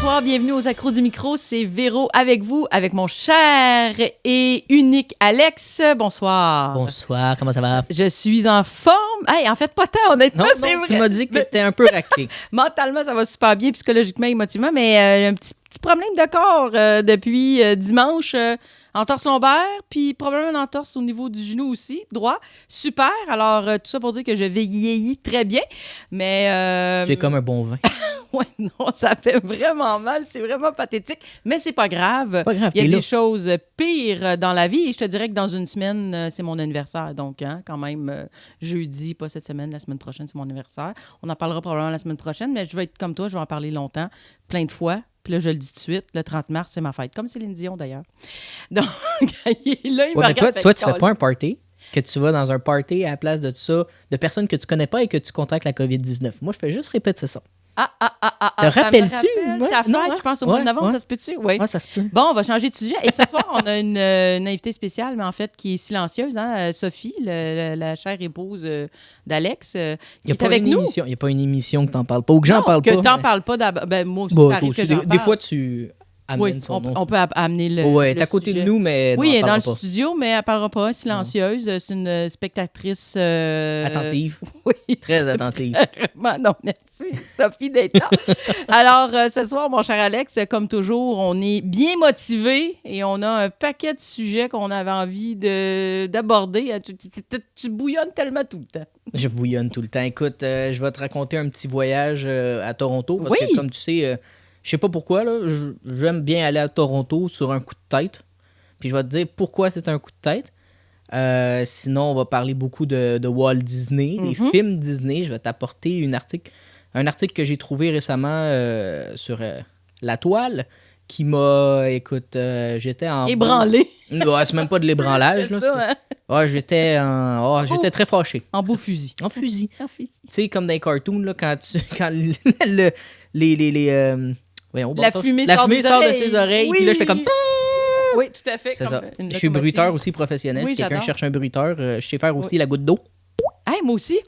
bonsoir, bienvenue aux Accros du micro, c'est Véro avec vous, avec mon cher et unique Alex. Bonsoir. Bonsoir, comment ça va? Je suis en forme. Hey, en fait, pas tant, honnêtement, c'est vrai. Tu m'as dit que t'étais un peu raqué. Mentalement, ça va super bien, psychologiquement, émotivement, mais un petit problème de corps depuis dimanche. Entorse lombaire, puis probablement une entorse au niveau du genou aussi, droit. Super. Alors, tout ça pour dire que je vieillis très bien, mais... Tu es comme un bon vin. Ouais, non, ça fait vraiment mal. C'est vraiment pathétique, mais c'est pas grave. Pas grave, Il y a t'es des là. choses pires dans la vie et je te dirais que dans une semaine, c'est mon anniversaire. Donc, quand même, jeudi, pas cette semaine, la semaine prochaine, c'est mon anniversaire. On en parlera probablement la semaine prochaine, mais je vais être comme toi, je vais en parler longtemps, plein de fois. Puis là, je le dis tout de suite, le 30 mars, c'est ma fête. Comme Céline Dion, d'ailleurs. Donc, là, il me Ouais, mais regarde, toi, tu fais pas un party, que tu vas dans un party à la place de tout ça, de personnes que tu connais pas et que tu contactes la COVID-19. Moi, je fais juste répéter ça. Te rappelles-tu? Ta Ouais, fête, non, je pense, au mois de ouais, novembre, ouais. ça se peut-tu? Oui. Ouais, ça se peut. Bon, on va changer de sujet. Et ce soir, on a une invitée spéciale, mais en fait, qui est silencieuse, hein? Sophie, la chère épouse d'Alex, qui est avec nous. Il n'y a pas une émission que t'en parles pas ou que j'en Non, parle que pas. t'en parles pas d'abord. Ben, moi aussi, Bon, ça toi arrive que aussi, j'en des parle. fois, tu amènes Oui, son nom. on peut amener le. Ouais, elle le est à côté sujet. de nous, mais Oui, elle est dans le pas. studio, mais elle ne parlera pas. Silencieuse. C'est une spectatrice. Attentive. Oui. Très attentive. Vraiment, non, merci, Sophie, d'être là. Alors, ce soir, mon cher Alex, comme toujours, on est bien motivés et on a un paquet de sujets qu'on avait envie d'aborder. Tu bouillonnes tellement tout le temps. Je bouillonne tout le temps. Écoute, je vais te raconter un petit voyage à Toronto. Parce Oui. que, comme tu sais, je sais pas pourquoi, là, j'aime bien aller à Toronto sur un coup de tête. Puis je vais te dire pourquoi c'est un coup de tête. Sinon, on va parler beaucoup de Walt Disney, des films Disney. Je vais t'apporter un article que j'ai trouvé récemment sur la toile qui m'a, écoute, j'étais en... Ébranlé. Ouais, c'est même pas de l'ébranlage. C'est là, ça, hein? Ouais, j'étais très fâché. En beau fusil. En fusil. En fusil. Tu sais, comme dans les cartoons, là, quand voyons, La fumée sort des sort de oreilles. ses oreilles. Oui. Puis là, je fais comme... Oui, tout à fait. C'est comme ça. une Je suis locomotive. bruiteur aussi professionnel. Oui, Si quelqu'un j'adore. cherche un bruiteur, je sais faire aussi la goutte d'eau. Hey, moi aussi.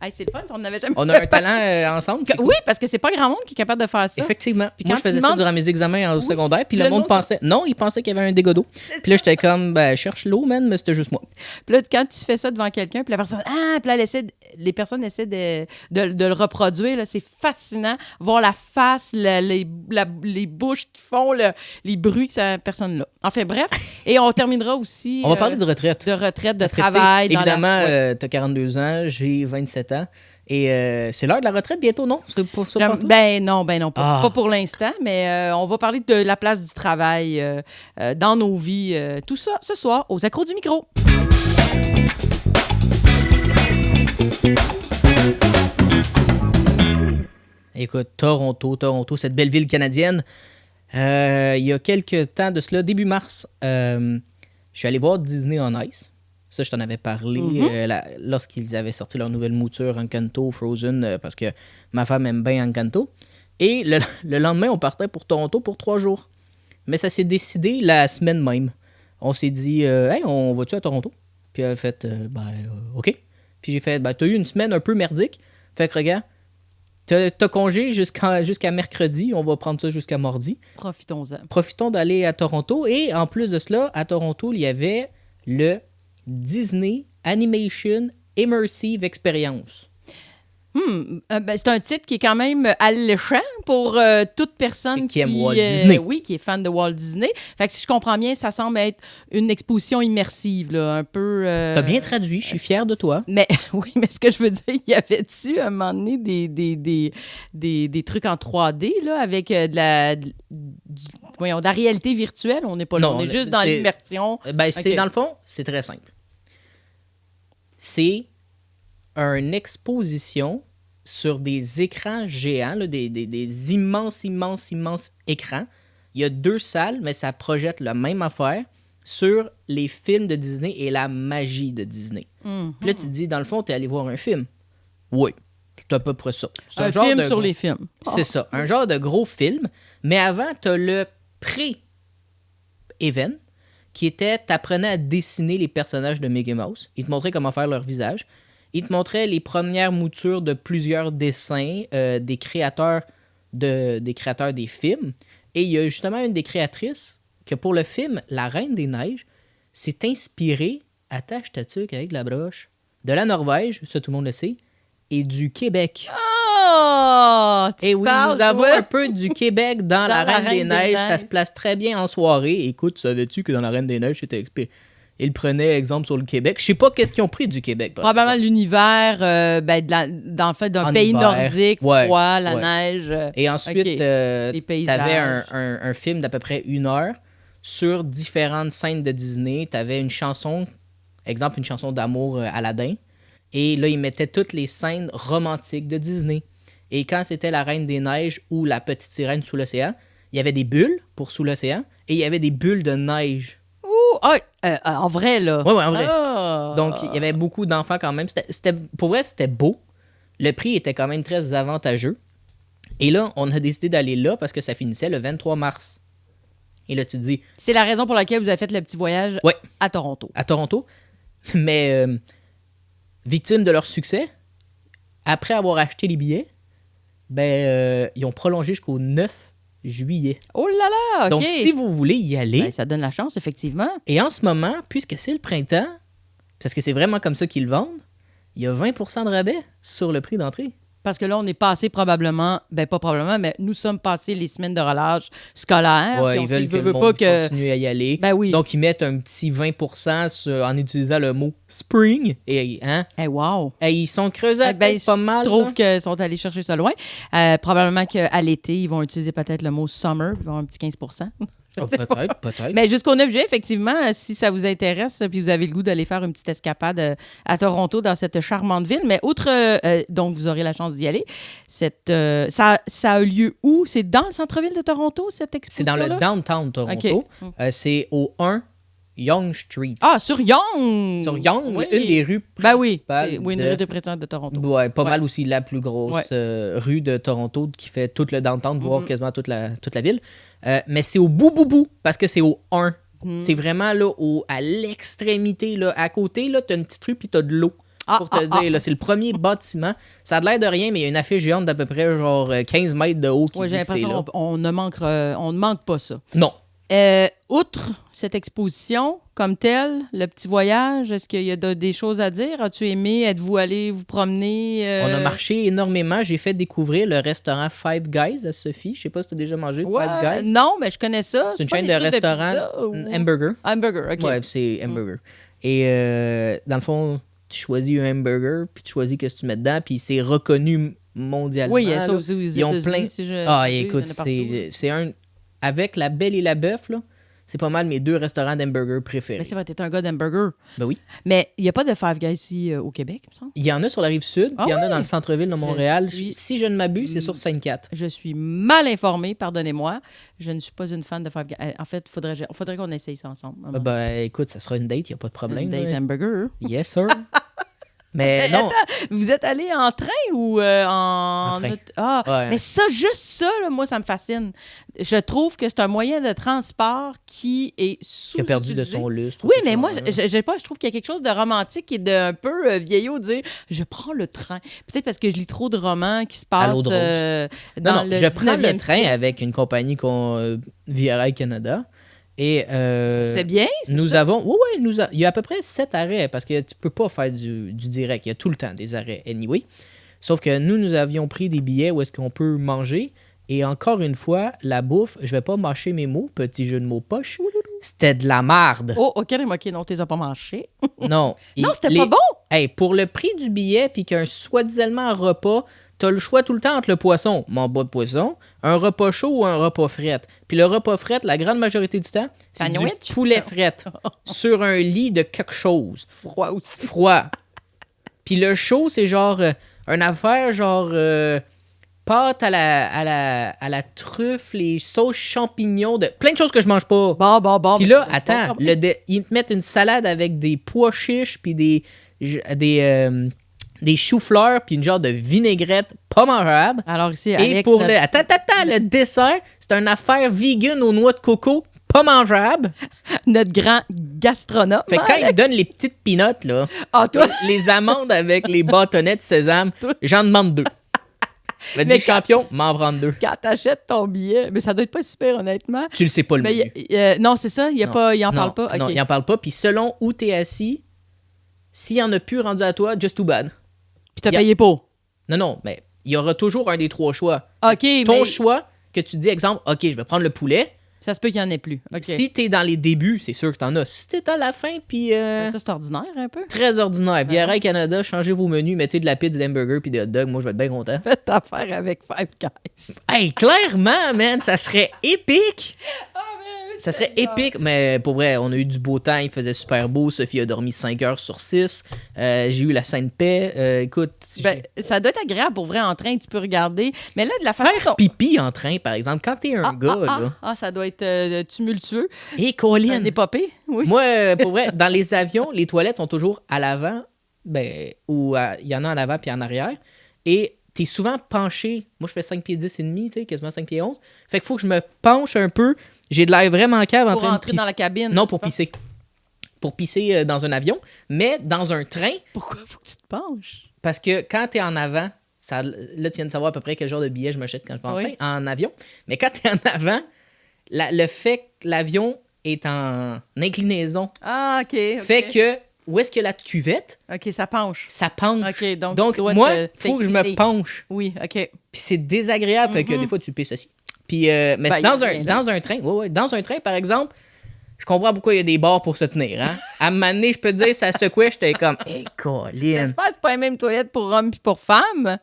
Hey, c'est le fun, on n'avait jamais On a un talent ensemble. c'est cool. Oui, parce que c'est pas grand monde qui est capable de faire ça. Effectivement. Puis Moi, quand je faisais tu ça demandes- durant mes examens en secondaire. Puis Le le monde monde- pensait... Non, il pensait qu'il y avait un dégât d'eau. Puis là, j'étais comme, ben, cherche l'eau, man, mais c'était juste moi. Puis là, quand tu fais ça devant quelqu'un, puis la personne, puis là, les personnes essaient de le reproduire, là, c'est fascinant. Voir la face, les bouches qui font, les bruits que cette personne-là. Enfin, bref. Et on terminera aussi. On va parler de retraite. de retraite, de Parce que, tu sais, travail. dans la- évidemment, Ouais. t'as 42 ans, j'ai 27 ans. Et c'est l'heure de la retraite bientôt, non? C'est pour ça pour toi? Ben non, pas Ah. pour l'instant, mais on va parler de la place du travail dans nos vies. Tout ça ce soir aux Accros du micro. Écoute, Toronto, cette belle ville canadienne. Il y a quelques temps de cela, début mars, je suis allé voir Disney on Ice. Ça, je t'en avais parlé lorsqu'ils avaient sorti leur nouvelle mouture Encanto, Frozen, parce que ma femme aime bien Encanto. Et le lendemain, on partait pour Toronto pour 3 jours. Mais ça s'est décidé la semaine même. On s'est dit, hey, on va-tu à Toronto? Puis elle a fait, OK. Puis j'ai fait, t'as eu une semaine un peu merdique. Fait que regarde, t'as congé jusqu'à mercredi. On va prendre ça jusqu'à mardi. Profitons-en. Profitons d'aller à Toronto. Et en plus de cela, à Toronto, il y avait le Disney Animation Immersive Experience. Ben, c'est un titre qui est quand même alléchant pour toute personne Qui aime Walt Disney. Oui, qui est fan de Walt Disney. Fait que si je comprends bien, ça semble être une exposition immersive, là, un peu... T'as bien traduit, je suis fier de toi. Mais oui, mais ce que je veux dire, y avait-tu à un moment donné des trucs en 3D, là, avec de la réalité virtuelle? On n'est pas là, Non, on est juste dans c'est- l'immersion. C'est Ok. dans le fond, c'est très simple. C'est une exposition sur des écrans géants, là, des immenses écrans. Il y a 2 salles, mais ça projette la même affaire sur les films de Disney et la magie de Disney. Puis là, tu te dis, dans le fond, tu es allé voir un film. Oui, c'est à peu près ça. C'est Un genre film de sur gros- les films. C'est ça, un genre de gros film. Mais avant, tu as le pré-event qui était, t'apprenais à dessiner les personnages de Mickey Mouse. Il te montrait comment faire leur visage. Il te montrait les premières moutures de plusieurs dessins des créateurs des créateurs des films. Et il y a justement une des créatrices que pour le film La Reine des Neiges s'est inspirée, attache ta tuque avec la broche, de la Norvège, ça tout le monde le sait, et du Québec. Oh! Et oui, nous avons un peu du Québec dans La Reine des Neiges. Ça se place très bien en soirée. Écoute, savais-tu que dans La Reine des Neiges, c'était ils prenaient exemple sur le Québec. Je sais pas qu'est-ce qu'ils ont pris du Québec. Probablement l'univers, dans le fait d'un pays hiver. nordique, froid, la neige. Et ensuite, t'avais un film d'à peu près 1 heure sur différentes scènes de Disney. T'avais une chanson, exemple une chanson d'amour Aladdin. Et là, ils mettaient toutes les scènes romantiques de Disney. Et quand c'était La Reine des Neiges ou La Petite Sirène sous l'océan, il y avait des bulles pour sous l'océan et il y avait des bulles de neige. En vrai, là. Oui, en vrai. Oh. Donc, il y avait beaucoup d'enfants quand même. Pour vrai, c'était beau. Le prix était quand même très avantageux. Et là, on a décidé d'aller là parce que ça finissait le 23 mars. Et là, tu te dis... C'est la raison pour laquelle vous avez fait le petit voyage à Toronto. À Toronto. Mais victime de leur succès, après avoir acheté les billets, ils ont prolongé jusqu'au 9 juillet. Oh là là, OK. Donc, si vous voulez y aller... ça donne la chance, effectivement. Et en ce moment, puisque c'est le printemps, parce que c'est vraiment comme ça qu'ils le vendent, il y a 20% de rabais sur le prix d'entrée. Parce que là, on est passé probablement, pas probablement, mais nous sommes passés les semaines de relâche scolaire. Ouais, ils veulent que le monde continue à y aller. Ben oui. Donc, ils mettent un petit 20% en utilisant le mot « spring ». Wow! Ils sont creusés pas mal. Je trouve qu'ils sont allés chercher ça loin. Probablement qu'à l'été, ils vont utiliser peut-être le mot « summer », ils vont avoir un petit 15%. Peut-être. Mais jusqu'au 9 juillet, effectivement, si ça vous intéresse, puis vous avez le goût d'aller faire une petite escapade à Toronto, dans cette charmante ville. Mais donc vous aurez la chance d'y aller. Ça a lieu où? C'est dans le centre-ville de Toronto, cette exposition-là? C'est dans le downtown Toronto. Okay. C'est au 1 Yonge Street. Ah, sur Yonge! Sur Yonge, une des rues principales. Une rue de prétendant de Toronto. Ouais, mal aussi la plus grosse rue de Toronto qui fait tout le downtown, voire quasiment toute la ville. Mais c'est au bout, parce que c'est au 1. C'est vraiment là, à l'extrémité. Là, à côté, là, t'as une petite rue puis t'as de l'eau. Pour te dire, là, c'est le premier bâtiment. Ça a l'air de rien, mais il y a une affiche géante d'à peu près genre 15 mètres de haut qui j'ai l'impression qu'on ne manque pas ça. Non. Outre cette exposition comme telle, le petit voyage, est-ce qu'il y a des choses à dire? As-tu aimé? Êtes-vous allé vous promener? On a marché énormément. J'ai fait découvrir le restaurant Five Guys à Sophie. Je sais pas si tu as déjà mangé Five Guys. Non, mais je connais ça. C'est une chaîne de restaurants hamburger. Hamburger, OK. Ouais, c'est hamburger. Et dans le fond, tu choisis un hamburger, puis tu choisis ce que tu mets dedans, puis c'est reconnu mondialement. Oui, il y a ça aussi aux États-Unis. Ils ont plein... écoute, c'est un... Avec La Belle et la Bœuf, là, c'est pas mal mes 2 restaurants d'hamburger préférés. Mais c'est vrai, t'es un gars d'hamburger. Ben oui. Mais il n'y a pas de Five Guys ici au Québec, il me semble? Il y en a sur la Rive-Sud, il y en a dans le centre-ville de Montréal. Si je ne m'abuse, c'est sur Sainte-Cat. Je suis mal informée, pardonnez-moi. Je ne suis pas une fan de Five Guys. En fait, il faudrait qu'on essaye ça ensemble. Écoute, ça sera une date, il n'y a pas de problème. Une date hamburger. Yes, sir. Mais non. Attends, vous êtes allé en train ou en train? Mais ça, juste ça, là, moi, ça me fascine. Je trouve que c'est un moyen de transport qui est sous-utilisé. Qui a perdu de son lustre. Oui, mais moi, je trouve qu'il y a quelque chose de romantique et d'un peu vieillot de dire « je prends le train ». Peut-être parce que je lis trop de romans qui se passent dans le je prends le train siècle. avec une compagnie Via Rail Canada. Et ça se fait bien, nous avons... Oui, il y a à peu près 7 arrêts parce que tu peux pas faire du direct. Il y a tout le temps des arrêts anyway. Sauf que nous avions pris des billets où est-ce qu'on peut manger. Et encore une fois, la bouffe, je vais pas mâcher mes mots, petit jeu de mots poche, c'était de la marde. Oh, OK, non, t'es pas mâché. Non. Non, c'était pas bon. Hey, pour le prix du billet puis qu'un soi-disant repas... T'as le choix tout le temps entre le poisson, mon bas de poisson, un repas chaud ou un repas fret. Puis le repas fret, la grande majorité du temps, c'est du poulet fret sur un lit de quelque chose. Froid aussi. Froid. Puis le chaud, c'est genre une affaire genre pâte à la truffe, les sauces champignons, plein de choses que je mange pas. Bon. Puis là, attends, ils te mettent une salade avec des pois chiches puis des choux-fleurs puis une genre de vinaigrette pas mangeable. Alors ici, et pour le dessert, c'est une affaire vegan aux noix de coco pas mangeable. Notre grand gastronome. Fait que quand ils donnent les petites peanuts, là, toi? les amandes avec les bâtonnets de sésame, j'en demande 2. Je me dis champion, m'en prendre 2. Quand t'achètes ton billet, mais ça doit être pas super, honnêtement. Tu le sais pas, le menu. Non, c'est ça, il en parle pas. Okay. Non, il en parle pas. Puis selon où t'es assis, s'il y en a plus rendu à toi, just too bad. Puis t'as payé pour. Non, mais il y aura toujours un des 3 choix. OK, Ton choix, que tu dis, exemple, OK, je vais prendre le poulet. Ça se peut qu'il y en ait plus. Okay. Si t'es dans les débuts, c'est sûr que t'en as. Si t'es à la fin, puis... Ça, c'est ordinaire, un peu. Très ordinaire. Puis Air Canada, changez vos menus, mettez de la pizza, des hamburgers, puis des hot dogs. Moi, je vais être bien content. Faites affaire avec Five Guys. Hey, clairement, man, ça serait épique! Ça serait épique, épique, mais pour vrai, on a eu du beau temps, il faisait super beau. Sophie a dormi 5 heures sur 6. J'ai eu la sainte paix. Écoute. Ça doit être agréable pour vrai en train, tu peux regarder. Mais là, de la façon. Faire pipi en train, par exemple, quand t'es un gars. Là. Ça doit être tumultueux. Et Colin. Un épopée, oui. Moi, pour vrai, dans les avions, les toilettes sont toujours à l'avant, ou il y en a en avant puis en arrière. Et t'es souvent penché. Moi, je fais 5 pieds 10 et demi, tu sais, quasiment 5 pieds 11. Fait qu'il faut que je me penche un peu. J'ai de l'air vraiment cave en train de pisser. Dans la cabine. Non, pour pisser. Pour pisser dans un avion. Mais dans un train... Pourquoi faut que tu te penches? Parce que quand t'es en avant, là, tu viens de savoir à peu près quel genre de billet je m'achète quand je vais en avion. Mais quand t'es en avant, le fait que l'avion est en inclinaison fait que... Où est-ce que la cuvette? OK, ça penche. Ça penche. OK, donc moi, il faut que je me penche. Oui, OK. Puis c'est désagréable. Fait que des fois, tu pisses aussi. Puis, mais dans un train, dans un train, par exemple, je comprends pourquoi il y a des bars pour se tenir. Hein? À un moment donné, je peux te dire, ça secouait, j'étais comme, hey, Colin. J'espère que c'est pas les mêmes toilettes pour hommes puis pour femmes.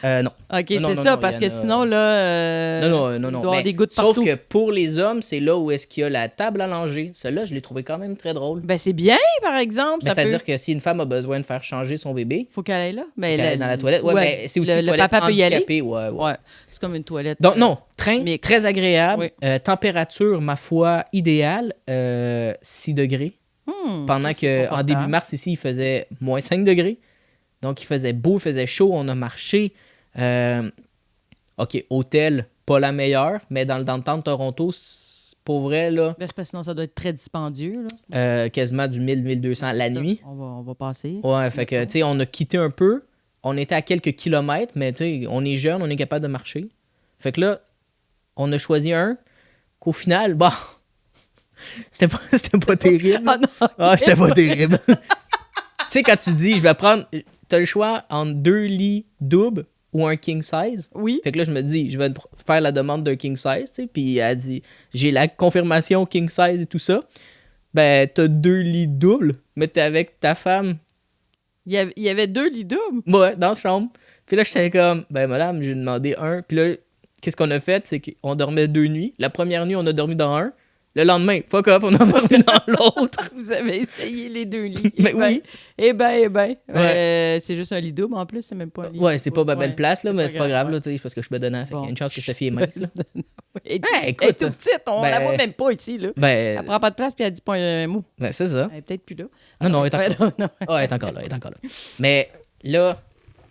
Non. OK, c'est ça, parce que sinon, là, il doit y avoir des gouttes partout. Sauf que pour les hommes, c'est là où est-ce qu'il y a la table à langer. Celle-là, je l'ai trouvé quand même très drôle. Ben, c'est bien, par exemple. C'est-à-dire que si une femme a besoin de faire changer son bébé... Faut qu'elle aille là. Mais qu'elle aille dans la toilette. Ouais, c'est aussi une toilette papa peut y aller. Ouais. C'est comme une toilette. Donc, non, train, mixte. très agréable. Oui. Température, ma foi, idéale. 6 degrés. Pendant qu'en début mars, ici, il faisait moins 5 degrés. Donc, il faisait beau, il faisait chaud. On a marché. OK, hôtel, pas la meilleure, mais dans le downtown de Toronto, pour vrai, là... Ben, c'est parce que sinon, ça doit être très dispendieux, là. Quasiment du 1000-1200 la nuit. On va passer. Ouais, fait que, tu sais, on a quitté un peu. On était à quelques kilomètres, mais tu sais, on est jeune, on est capable de marcher. Fait que là, on a choisi un qu'au final, bah... c'était pas terrible. C'était pas terrible. Tu sais, quand tu dis, je vais prendre... T'as le choix entre 2 lits doubles ou un king size. Oui. Fait que là, je me dis, je vais faire la demande d'un king size, tu sais. Puis elle dit, j'ai la confirmation king size et tout ça. Ben, t'as 2 lits doubles, mais t'es avec ta femme. Il y avait 2 lits doubles? Ouais, dans la chambre. Puis là, j'étais comme, ben, madame, j'ai demandé un. Puis là, qu'est-ce qu'on a fait? C'est qu'on dormait 2 nuits. La première nuit, on a dormi dans un. Le lendemain, fuck off, on a dormi dans l'autre. Vous avez essayé les 2 lits. Mais oui. Eh ben. Ouais. C'est juste un lit double en plus, c'est même pas un lit. Ouais, c'est pas ma belle place, là, mais c'est pas grave, là, tu sais, parce que je suis bedonnant. Fait qu'il y a une chance que Sophie est mince, là. Elle est toute petite, on la voit même pas ici, là. Elle prend pas de place puis elle dit pas un mot. Ben, c'est ça. Elle est peut-être plus là. Non, elle est encore là. Elle est encore là. Mais là,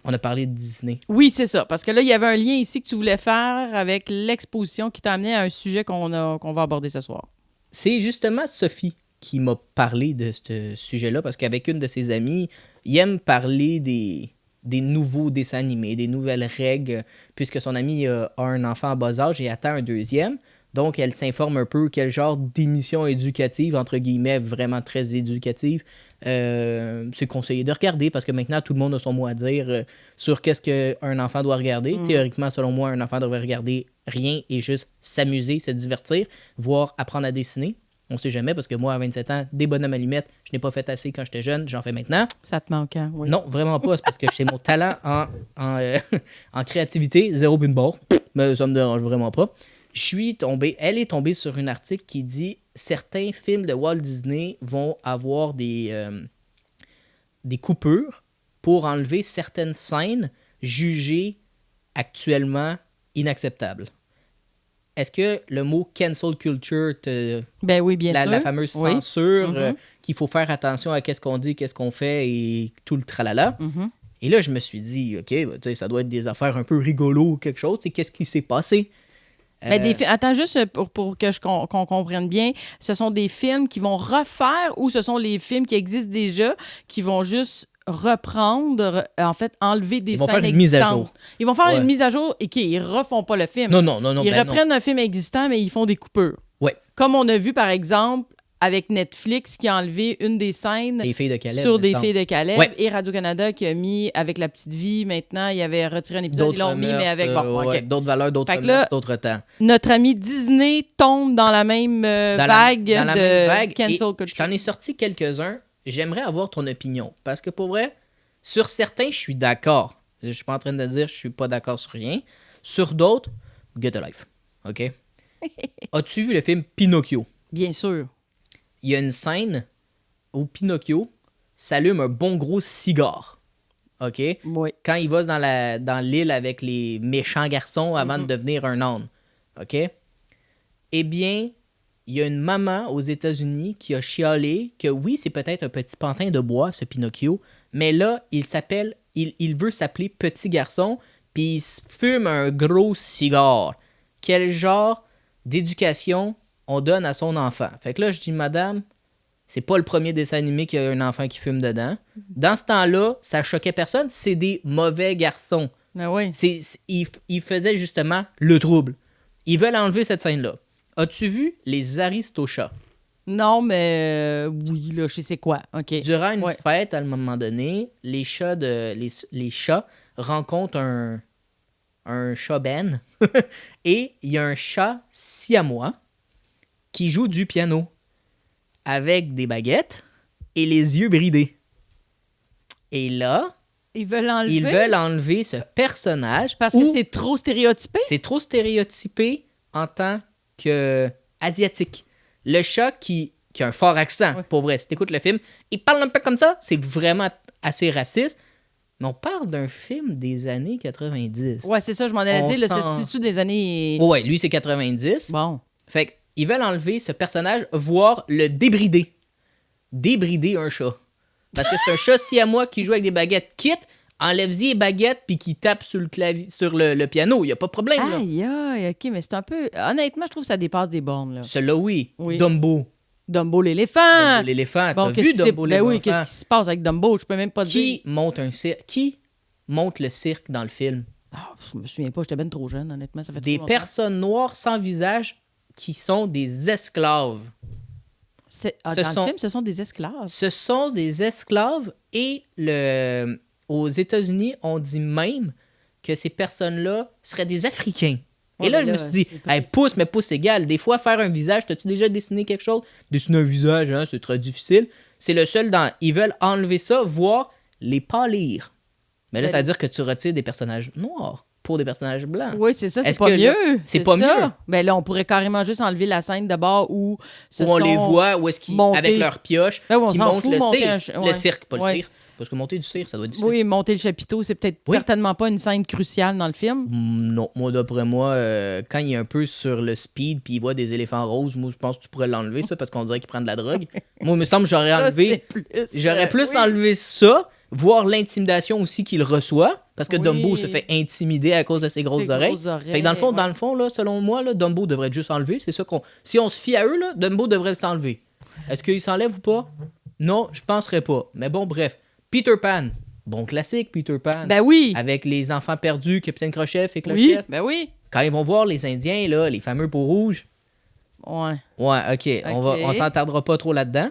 on a parlé de Disney. Oui, c'est ça. Parce que là, il y avait un lien ici que tu voulais faire avec l'exposition qui t'a amené à un sujet qu'on va aborder ce soir. C'est justement Sophie qui m'a parlé de ce sujet-là, parce qu'avec une de ses amies, il aime parler des nouveaux dessins animés, des nouvelles règles, puisque son amie a un enfant en bas âge et attend un deuxième. Donc, elle s'informe un peu quel genre d'émission éducative, entre guillemets, vraiment très éducative, c'est conseillé de regarder, parce que maintenant, tout le monde a son mot à dire sur qu'est-ce qu'un enfant doit regarder. Théoriquement, selon moi, un enfant devrait regarder rien et juste s'amuser, se divertir, voire apprendre à dessiner. On sait jamais, parce que moi, à 27 ans, des bonhommes allumettes, je n'ai pas fait assez quand j'étais jeune, j'en fais maintenant. Ça te manque, hein? Oui. Non, vraiment pas. C'est parce que c'est mon talent en créativité, zéro but de bord. Mais ça me dérange vraiment pas. Elle est tombée sur un article qui dit certains films de Walt Disney vont avoir des coupures pour enlever certaines scènes jugées actuellement inacceptables. Est-ce que le mot cancel culture Ben oui, bien sûr. La fameuse censure, qu'il faut faire attention à qu'est-ce qu'on dit, qu'est-ce qu'on fait et tout le tralala. Et là, je me suis dit, OK, ça doit être des affaires un peu rigolo ou quelque chose. Qu'est-ce qui s'est passé? Attends, juste pour que qu'on comprenne bien, ce sont des films qui vont refaire ou ce sont les films qui existent déjà qui vont juste reprendre, en fait, enlever des Ils vont scènes faire une mise à existantes. jour. Ils vont faire Ouais. une mise à jour et qu'ils refont pas le film. Non, Ils ben non. reprennent un film existant, mais ils font des coupures. Ouais. Comme on a vu, par exemple, avec Netflix qui a enlevé une des scènes Les filles de Caleb. sur me des semble. filles de Caleb Ouais. et Radio-Canada qui a mis avec La Petite Vie. Maintenant, il avait retiré un épisode, ils l'ont mis, mais avec... Bon, ouais, OK. d'autres valeurs, d'autres Fait que mœurs, là, d'autres temps. Notre ami Disney tombe dans la même vague Dans la de même vague. cancel Et culture. je t'en ai sorti quelques-uns. J'aimerais avoir ton opinion. Parce que pour vrai, sur certains, je suis d'accord. Je suis pas en train de dire je suis pas d'accord sur rien. Sur d'autres, get a life. OK? As-tu vu le film Pinocchio? Bien sûr. Il y a une scène où Pinocchio s'allume un bon gros cigare. OK? Oui. Quand il va dans l'île avec les méchants garçons avant de devenir un âne. OK? Eh bien, il y a une maman aux États-Unis qui a chialé que oui, c'est peut-être un petit pantin de bois, ce Pinocchio, mais là, il veut s'appeler petit garçon, puis il se fume un gros cigare. Quel genre d'éducation on donne à son enfant? Fait que là, je dis, madame, c'est pas le premier dessin animé qu'il y a un enfant qui fume dedans. Dans ce temps-là, ça choquait personne, c'est des mauvais garçons. Ah oui. Ils faisaient justement le trouble. Ils veulent enlever cette scène-là. As-tu vu les Aristochats? Non, mais oui, là, je sais c'est quoi. OK. Durant une Ouais. fête, à un moment donné, les chats rencontrent un chat ben et il y a un chat siamois qui joue du piano avec des baguettes et les yeux bridés. Et là, Ils veulent enlever ils veulent enlever ce personnage parce que c'est trop stéréotypé. c'est trop stéréotypé en tant qu'asiatique. Le chat qui a un fort accent, Ouais. pour vrai, si t'écoutes le film, il parle un peu comme ça, c'est vraiment assez raciste. Mais on parle d'un film des années 90. Ouais, c'est ça, je m'en allais On dire. Là, sent- ça se situe des années... Ouais, lui, c'est 90. Bon. Fait qu'ils veulent enlever ce personnage, voire le débrider. Débrider un chat. Parce que c'est un chat siamois qui joue avec des baguettes. Quitte, enlève-y les baguettes puis qui tape sur le clavier, sur le piano. Il n'y a pas de problème, là. Aïe, aïe, OK, mais c'est un peu... Honnêtement, je trouve que ça dépasse des bornes, là. Celui-là, oui. Oui. Dumbo. Dumbo l'éléphant! Dumbo l'éléphant. Bon, T'as qu'est-ce vu qui s'est- Dumbo ben l'éléphant? oui, qu'est-ce qui se passe avec Dumbo? Je peux même pas te dire. Qui monte le cirque dans le film? Ah, je me souviens pas, j'étais ben trop jeune, honnêtement. Ça fait Des trop longtemps. personnes noires sans visage qui sont des esclaves. Dans ce sont- le film, ce sont des esclaves. Ce sont des esclaves et aux États-Unis, on dit même que ces personnes-là seraient des Africains. Ouais, et là, mais je me là, suis dit, c'est pas hey, pouce, mais pouce égal. Des fois, faire un visage, t'as-tu déjà dessiné quelque chose? Dessiner un visage, hein, c'est très difficile. C'est le seul dans... Ils veulent enlever ça, voire les pâlir. Mais là, Ben- ça veut dire que tu retires des personnages noirs pour des personnages blancs. Oui, c'est ça, c'est Est-ce pas que là, mieux. c'est pas ça. mieux? Ben là, on pourrait carrément juste enlever la scène d'abord où Où on les voit, où est-ce qu'ils, montés. avec leurs pioches, Ben oui, on qui s'en montent fout, le monter cirque. un Le cirque, pas le Ouais. cire. Parce que monter du cire, ça doit être difficile. Oui, monter le chapiteau, c'est peut-être Oui. certainement pas une scène cruciale dans le film. Non, moi d'après moi, quand il est un peu sur le speed puis il voit des éléphants roses, moi je pense que tu pourrais l'enlever ça parce qu'on dirait qu'il prend de la drogue. Moi il me semble que j'aurais Ça, enlevé c'est plus, oui. enlevé ça, voir l'intimidation aussi qu'il reçoit parce que Oui. Dumbo se fait intimider à cause de ses grosses Ses oreilles. grosses oreilles, Fait que ouais. dans le fond là, selon moi là, Dumbo devrait être juste enlevé, c'est ça qu'on si on se fie à eux là, Dumbo devrait s'enlever. Est-ce qu'il s'enlève ou pas? Non, je penserais pas. Mais bon bref, Peter Pan. Bon classique Peter Pan. Ben oui. Avec les enfants perdus, Capitaine Crochet et Oui, Clochette. ben oui. Quand ils vont voir les Indiens, là, les fameux peaux rouges, Ouais. ouais, OK, on s'entendra pas trop là-dedans.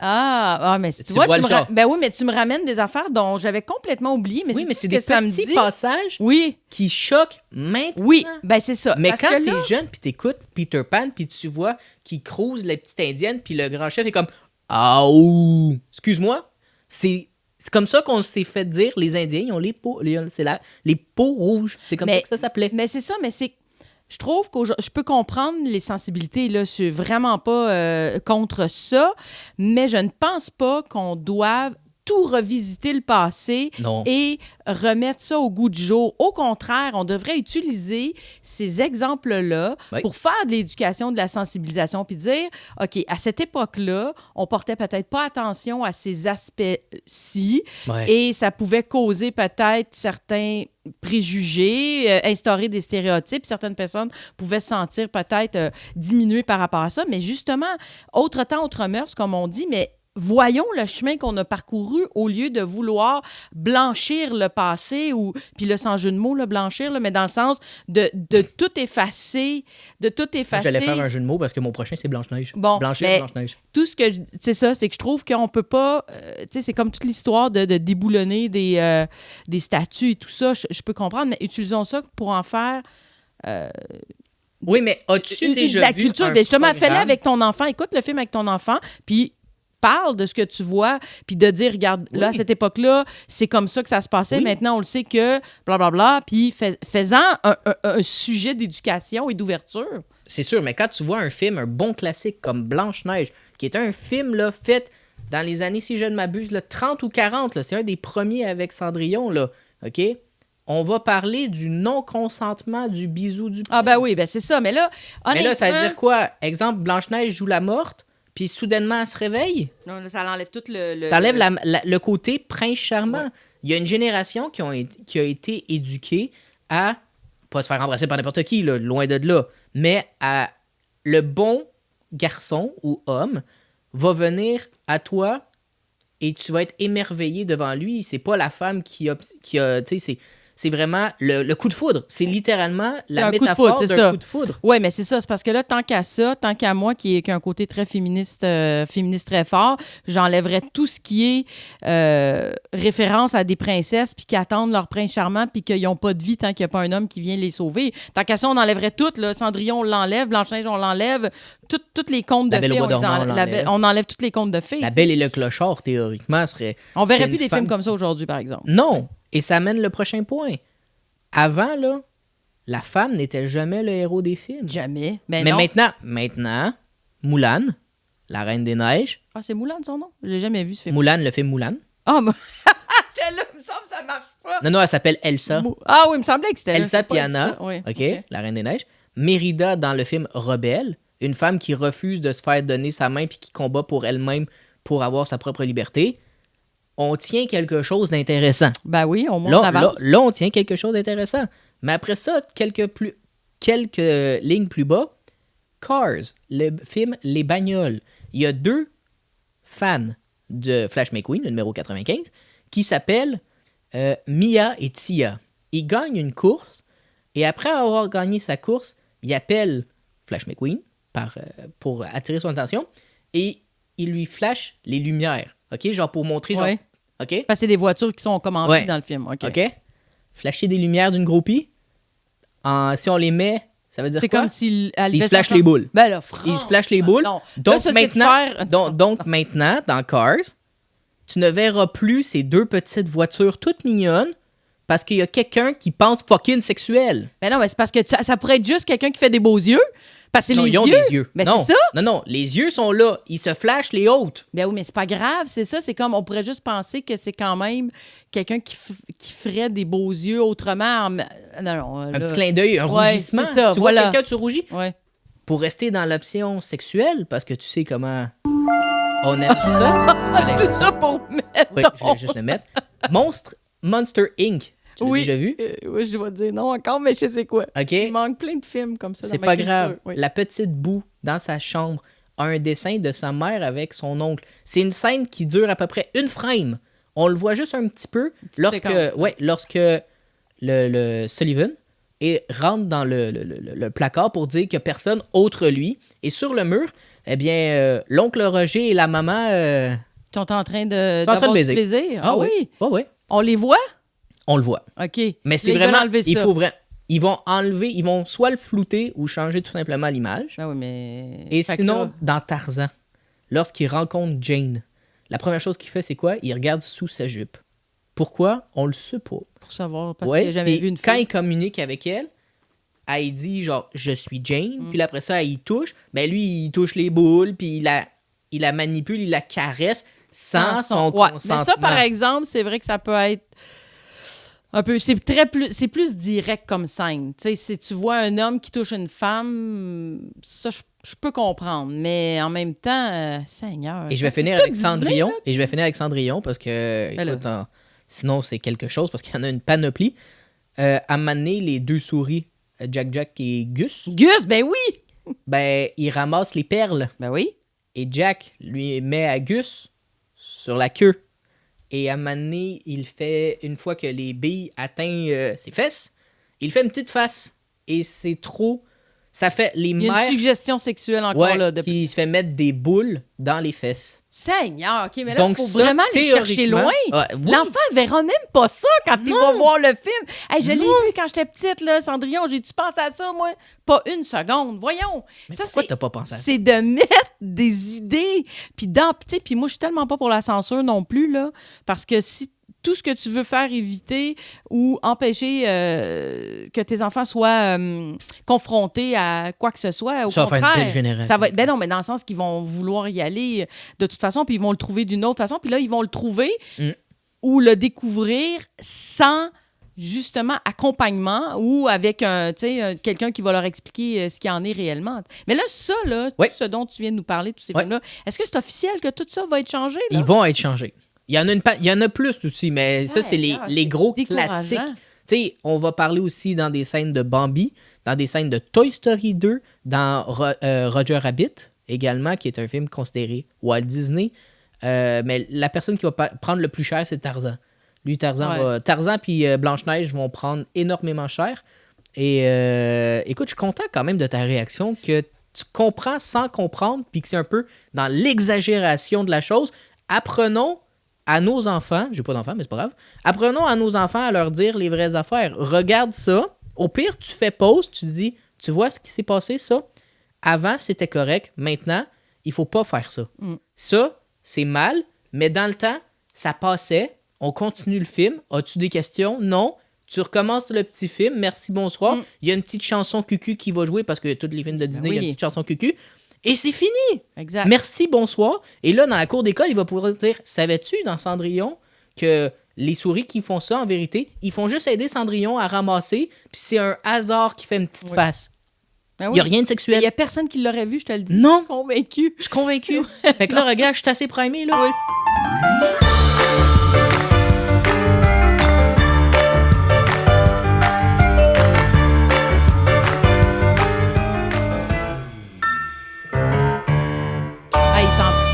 Mais Tu tu vois, vois le genre. ben oui, mais tu me ramènes des affaires dont j'avais complètement oublié. Mais oui, mais c'est ce des que ça me petits dit. passages Oui, qui choquent maintenant. oui, ben c'est ça. Mais Parce quand que t'es là, jeune, puis t'écoutes Peter Pan, puis tu vois qu'il crouse la petite Indienne, puis le grand chef est comme « Aouh! » Excuse-moi, c'est comme ça qu'on s'est fait dire, les Indiens, ils ont les peaux, les peaux rouges. C'est comme ça que ça s'appelait. Mais c'est ça, mais c'est. Je trouve que je peux comprendre les sensibilités, là. Je suis vraiment pas contre ça, mais je ne pense pas qu'on doive tout revisiter le passé Non. et remettre ça au goût du jour. Au contraire, on devrait utiliser ces exemples-là Oui. pour faire de l'éducation, de la sensibilisation, puis dire, OK, à cette époque-là, on portait peut-être pas attention à ces aspects-ci Ouais. et ça pouvait causer peut-être certains préjugés, instaurer des stéréotypes. Certaines personnes pouvaient se sentir peut-être diminuées par rapport à ça. Mais justement, autre temps, autre mœurs, comme on dit, mais voyons le chemin qu'on a parcouru au lieu de vouloir blanchir le passé ou puis là sans jeu de mots, là, blanchir, là, mais dans le sens de tout effacer, J'allais faire un jeu de mots parce que mon prochain, c'est Blanche-Neige. Bon, Blanchir, mais Blanche-Neige. tout ce que c'est ça, c'est que je trouve qu'on peut pas tu sais, c'est comme toute l'histoire de déboulonner des statues et tout ça, je peux comprendre, mais utilisons ça pour en faire Oui, mais as-tu déjà de la vu culture. un Ben justement, programme? fais-le avec ton enfant. Écoute le film avec ton enfant, puis parle de ce que tu vois, puis de dire, regarde, là, à cette époque-là, c'est comme ça que ça se passait. Oui. Maintenant, on le sait que, blablabla, puis faisant un sujet d'éducation et d'ouverture. C'est sûr, mais quand tu vois un film, un bon classique comme Blanche-Neige, qui est un film là, fait dans les années, si je ne m'abuse, là, 30 ou 40, là, c'est un des premiers avec Cendrillon, là, OK? On va parler du non-consentement, du bisou du Ah ben oui, ben c'est ça. Mais là, Mais là, ça veut honnêtement- dire quoi? Exemple, Blanche-Neige joue la morte, puis soudainement, elle se réveille. Non, là, ça enlève tout le... Ça enlève le côté prince charmant. Ouais. Il y a une génération qui a été éduquée à pas se faire embrasser par n'importe qui, là, loin de là, mais à le bon garçon ou homme va venir à toi et tu vas être émerveillé devant lui. C'est pas la femme qui a tu sais, c'est vraiment le coup de foudre. C'est littéralement la un métaphore coup de foudre, c'est d'un ça. coup de foudre. Oui, mais c'est ça. C'est parce que là, tant qu'à moi, qui a un côté très féministe très fort, j'enlèverais tout ce qui est référence à des princesses puis qui attendent leur prince charmant puis qu'ils n'ont pas de vie tant qu'il n'y a pas un homme qui vient les sauver. Tant qu'à ça, on enlèverait tout. Là. Cendrillon, on l'enlève. Blanche-Neige, on l'enlève. Toutes les contes de La Belle au fées, Bois dormant, on enlève tous les contes de fées. La Belle et le Clochard, théoriquement, serait... On verrait c'est plus une des femme- films comme ça aujourd'hui, par exemple. Non! Et ça amène le prochain point. Avant, là, la femme n'était jamais le héros des films. Jamais. Mais Mais non. maintenant, Moulin, la Reine des Neiges, Ah, c'est Moulin, son nom? Je l'ai jamais vu, ce film. Moulin, le film Moulin. Ah, mais... là, il me semble que ça marche pas. Non, elle s'appelle Elsa. Ah oui, il me semblait que c'était Elsa c'est pas Piana, Elsa, oui. OK, la Reine des Neiges. Mérida dans le film Rebelle, une femme qui refuse de se faire donner sa main puis qui combat pour elle-même pour avoir sa propre liberté. On tient quelque chose d'intéressant. Ben oui, on monte Là, d'avance. là, on tient quelque chose d'intéressant. Mais après ça, quelques lignes plus bas, Cars, le film Les Bagnoles. Il y a 2 fans de Flash McQueen, le numéro 95, qui s'appellent Mia et Tia. Ils gagnent une course et après avoir gagné sa course, ils appellent Flash McQueen pour attirer son attention et ils lui flashent les lumières. OK? Genre pour montrer, genre... Ouais. OK? Parce que c'est des voitures qui sont comme en Ouais. vie dans le film. OK. OK? Flasher des lumières d'une groupie. Si on les met, ça veut dire C'est quoi? comme s'il Ils se flashent les boules. Ben là, Ils se flashent les boules. Non. Donc, Là, ça, c'est de maintenant, faire- donc maintenant, dans Cars, tu ne verras plus ces 2 petites voitures toutes mignonnes parce qu'il y a quelqu'un qui pense fucking sexuel. Ben non, mais c'est parce que ça pourrait être juste quelqu'un qui fait des beaux yeux. Parce que c'est Non, les ils ont yeux. des yeux. Ben non. c'est ça. Non, les yeux sont là. Ils se flashent les autres. Ben oui, mais c'est pas grave, c'est ça. C'est comme, on pourrait juste penser que c'est quand même quelqu'un qui ferait des beaux yeux autrement. Non, Un petit clin d'œil, un Ouais, rougissement. c'est ça, Tu voilà. vois quelqu'un, tu rougis. Ouais. Pour rester dans l'option sexuelle, parce que tu sais comment on aime ça. Fallait- Tout ça pour mettre. Oui, je vais juste le mettre. Monster Inc. Tu l'as Oui. déjà vu? Oui, je vais te dire non encore, mais je sais quoi. OK? Il manque plein de films comme ça. C'est dans ma pas culture. grave. Oui. La petite boue dans sa chambre a un dessin de sa mère avec son oncle. C'est une scène qui dure à peu près une frame. On le voit juste un petit peu séquence. lorsque le Sullivan rentre dans le placard pour dire qu'il n'y a personne autre lui. Et sur le mur, eh bien, l'oncle Roger et la maman... Ils sont en train de sont en train de d'avoir du baiser. plaisir. Ah oui. Oui. On les voit? On le voit. OK. Mais c'est Ils veulent vraiment... enlever Il ça. faut vraiment... Ils vont soit le flouter ou changer tout simplement l'image. Ben oui, mais... Et Fait que sinon, là, dans Tarzan, lorsqu'il rencontre Jane, la première chose qu'il fait, c'est quoi? Il regarde sous sa jupe. Pourquoi? On le sait pas. pour savoir, parce Ouais, qu'il n'a jamais puis vu une quand fille. il communique avec elle, elle dit genre « je suis Jane puis après ça, elle y touche. Ben lui, il touche les boules, puis il la manipule, il la caresse sans son Ouais. consentement. Mais ça, par exemple, c'est vrai que ça peut être un peu... C'est plus direct comme scène. Tu sais, si tu vois un homme qui touche une femme, ça, je peux comprendre. Mais en même temps, Seigneur... Et je vais ça, c'est finir tout avec Disney, Cendrillon. là. Et je vais finir avec Cendrillon parce que, Ben là. écoute, sinon c'est quelque chose parce qu'il y en a une panoplie. À m'amener les 2 souris, Jack et Gus, Gus, ben oui! ben ils ramassent les perles. Ben oui. Et Jack lui met à Gus sur la queue. Et à un moment donné, il fait, une fois que les billes atteignent ses fesses, il fait une petite face. Et c'est trop... Ça fait les Il y a mères... une suggestion sexuelle encore là. qui se fait mettre des boules dans les fesses. Seigneur, OK, mais là, Donc, il faut ça, vraiment les chercher théoriquement- loin. Oui. L'enfant ne verra même pas ça quand il va voir le film. Hey, je l'ai vu quand j'étais petite, là, Cendrillon. J'ai-tu pensé à ça, moi? Pas une seconde. Voyons. Mais Ça, pourquoi t'as pas pensé à ça? c'est de mettre des idées. Puis moi, je suis tellement pas pour la censure non plus, là, parce que si tout ce que tu veux faire éviter ou empêcher que tes enfants soient confrontés à quoi que ce soit, au Ça va faire une contraire, belle génération. ça va être... Ben non, mais dans le sens qu'ils vont vouloir y aller de toute façon, puis ils vont le trouver d'une autre façon, puis là, ils vont le trouver ou le découvrir sans justement accompagnement ou avec quelqu'un qui va leur expliquer ce qu'il en est réellement. Mais là, ça, là, tout ce dont tu viens de nous parler, tous ces films-là, est-ce que c'est officiel que tout ça va être changé? Là? Ils vont être changés. Il y en a plus aussi, mais ça, c'est les gros classiques. Tu sais, on va parler aussi dans des scènes de Bambi, dans des scènes de Toy Story 2, dans Roger Rabbit, également, qui est un film considéré Walt Disney. Mais la personne qui va prendre le plus cher, c'est Tarzan. Lui, Tarzan puis Blanche-Neige vont prendre énormément cher. Et écoute, je suis content quand même de ta réaction, que tu comprends sans comprendre, puis que c'est un peu dans l'exagération de la chose. Apprenons à nos enfants, j'ai pas d'enfants, mais c'est pas grave, apprenons à nos enfants à leur dire les vraies affaires. Regarde ça. Au pire, tu fais pause, tu te dis, tu vois ce qui s'est passé, ça? Avant, c'était correct. Maintenant, il faut pas faire ça. Ça, c'est mal, mais dans le temps, ça passait. On continue le film. As-tu des questions? Non. Tu recommences le petit film. Merci, bonsoir. Il y a une petite chanson cucu qui va jouer parce que tous les films de Disney, il y a une petite chanson cucu. Et c'est fini. Exact. Merci, bonsoir. Et là, dans la cour d'école, il va pouvoir dire, savais-tu dans Cendrillon que les souris qui font ça, en vérité, ils font juste aider Cendrillon à ramasser, puis c'est un hasard qui fait une petite face. Ben il n'y a rien de sexuel. Il n'y a personne qui l'aurait vu, je te le dis. Non. Convaincu. Je suis convaincu. Fait que là, regarde, je suis assez primé, là. Oui.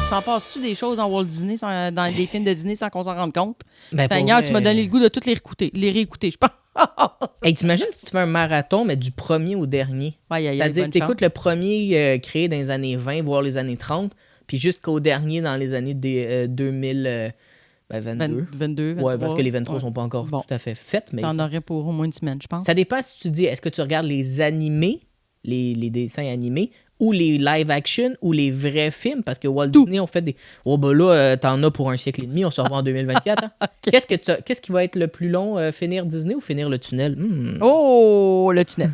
S'en passe-tu des choses dans Walt Disney, dans des films de Disney sans qu'on s'en rende compte? Ben, Seigneur, tu m'as donné le goût de toutes les réécouter, je pense. Hey, t'imagines si tu fais un marathon, mais du premier au dernier? C'est-à-dire que t'écoutes le premier créé dans les années 20, voire les années 30, puis jusqu'au dernier dans les années 2022. 22, 23. Ouais, parce que les 23 sont pas encore tout à fait faites. Mais t'en aurais pour au moins une semaine, je pense. Ça dépend si tu dis, est-ce que tu regardes les animés, les dessins animés, ou les live-action, ou les vrais films, parce que Walt Disney ont fait des... Oh, ben là, t'en as pour un siècle et demi, on se revoit en 2024. Hein? Okay. Qu'est-ce qui va être le plus long, finir Disney ou finir le tunnel? Oh, le tunnel.